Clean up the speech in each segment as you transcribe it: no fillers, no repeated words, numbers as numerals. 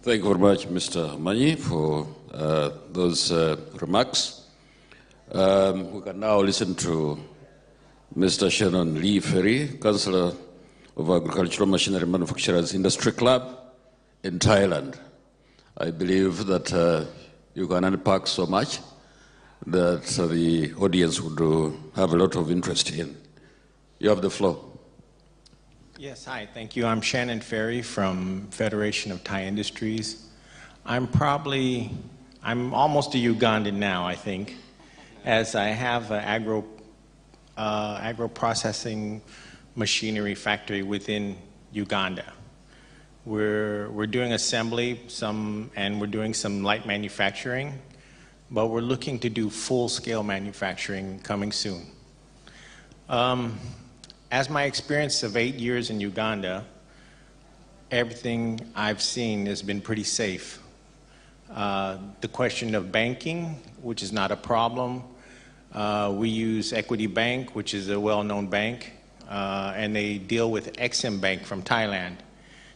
Thank you very much, Mr. Mani, for those remarks. We can now listen to Mr. Shannon Lee Ferry, Councillor of Agricultural Machinery Manufacturers Industry Club in Thailand. I believe that you can unpack so much that the audience would have a lot of interest in. You have the floor. Yes, hi, thank you. I'm Shannon Ferry from Federation of Thai Industries. I'm almost a Ugandan now, I think, as I have an agro-processing machinery factory within Uganda. We're doing assembly, and we're doing some light manufacturing, but we're looking to do full-scale manufacturing coming soon. As my experience of 8 years in Uganda, everything I've seen has been pretty safe. The question of banking, which is not a problem. We use Equity Bank, which is a well-known bank, and they deal with Exim Bank from Thailand.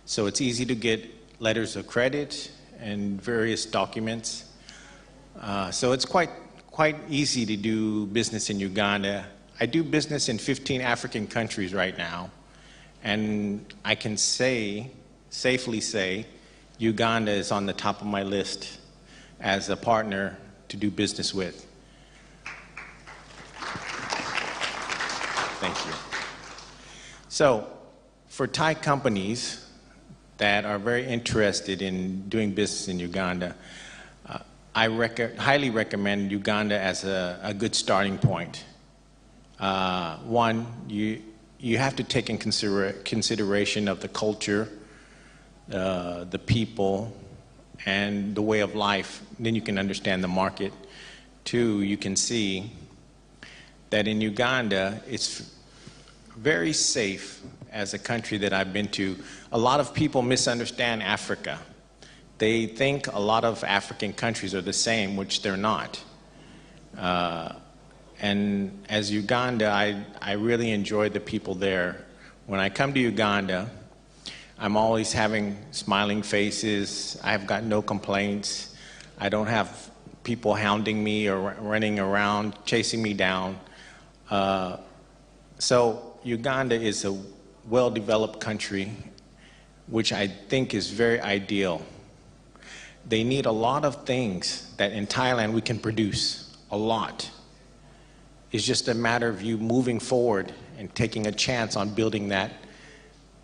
So it's easy to get letters of credit and various documents. So it's quite easy to do business in Uganda. I do business in 15 African countries right now, and I can safely say, Uganda is on the top of my list as a partner to do business with. Thank you. So, for Thai companies that are very interested in doing business in Uganda, I highly recommend Uganda as a good starting point. One, you have to take in consideration of the culture, the people, and the way of life. Then you can understand the market. Two, you can see that in Uganda, it's very safe as a country that I've been to. A lot of people misunderstand Africa. They think a lot of African countries are the same, which they're not. And as Uganda, I really enjoy the people there. When I come to Uganda, I'm always having smiling faces. I've got no complaints. I don't have people hounding me or running around, chasing me down. So Uganda is a well-developed country, which I think is very ideal. They need a lot of things that in Thailand we can produce, a lot. It's just a matter of you moving forward and taking a chance on building that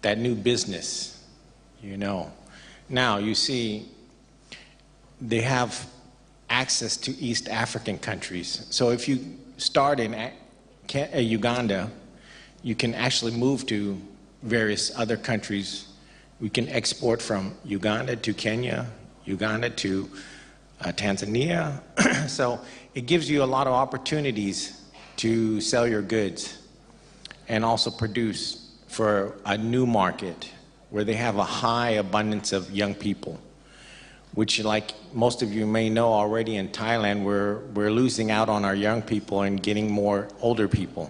new business, you know. Now, you see, they have access to East African countries. So if you start in Uganda, you can actually move to various other countries. We can export from Uganda to Kenya, Uganda to Tanzania. So it gives you a lot of opportunities to sell your goods and also produce for a new market where they have a high abundance of young people, which, like most of you may know already, in Thailand, we're losing out on our young people and getting more older people.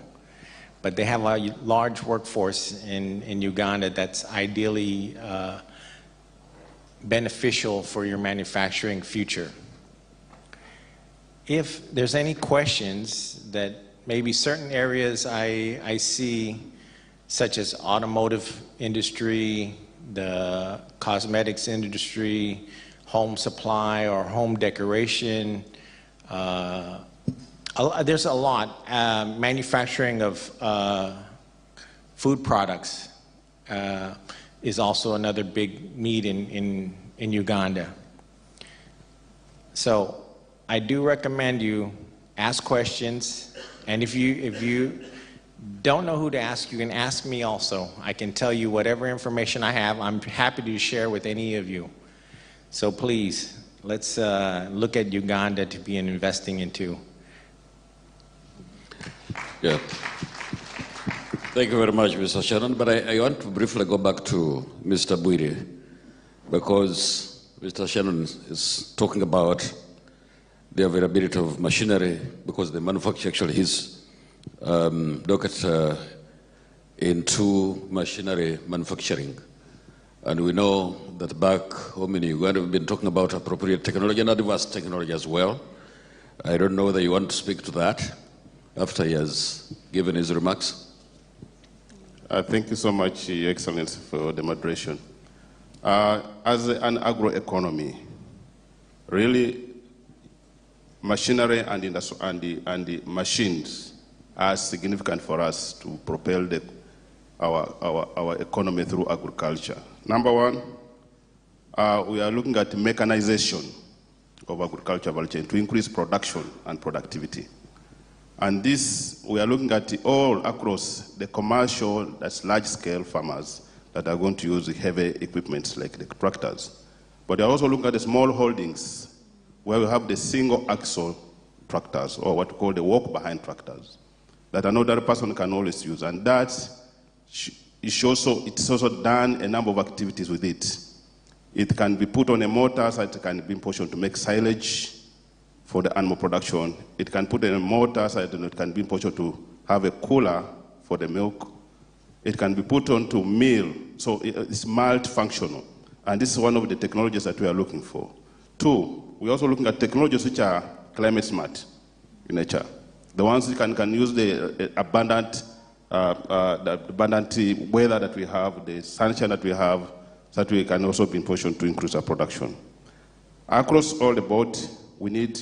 But they have a large workforce in Uganda that's ideally beneficial for your manufacturing future. If there's any questions that maybe certain areas I see, such as automotive industry, the cosmetics industry, home supply or home decoration, there's a lot. Manufacturing of food products is also another big need in Uganda. So I do recommend you ask questions, and if you don't know who to ask, you can ask me also. I can tell you whatever information I have. I'm happy to share with any of you. So please, let's look at Uganda to be investing into. Yeah. Thank you very much, Mr. Shannon. But I want to briefly go back to Mr. Bwire, because Mr. Shannon is talking about the availability of machinery, because the manufacturer actually is located into machinery manufacturing. And we know that back home in Uganda, we've been talking about appropriate technology and advanced technology as well. I don't know whether you want to speak to that after he has given his remarks. Thank you so much, Your Excellency, for the moderation. As an agroeconomy, really, machinery and the machines are significant for us to propel our economy through agriculture. Number one, we are looking at mechanization of agricultural chain to increase production and productivity. And this, we are looking at all across the commercial, that's large-scale farmers that are going to use heavy equipment like the tractors. But they are also looking at the small holdings where we have the single-axle tractors, or what we call the walk-behind tractors, that another person can always use. And that it's also done a number of activities with it. It can be put on a motor, so it can be in position to make silage for the animal production. It can put in a motor, so it can be in position to have a cooler for the milk. It can be put onto mill, so it's multifunctional. And this is one of the technologies that we are looking for. Two, we're also looking at technologies which are climate smart in nature. The ones that can use the abundant weather that we have, the sunshine that we have, so that we can also be in position to increase our production. Across all the board, we need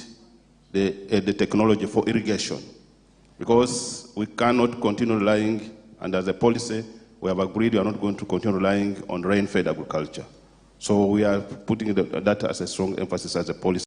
the technology for irrigation, because we cannot continue relying, and as a policy, we have agreed we are not going to continue relying on rain-fed agriculture. So we are putting that as a strong emphasis as a policy.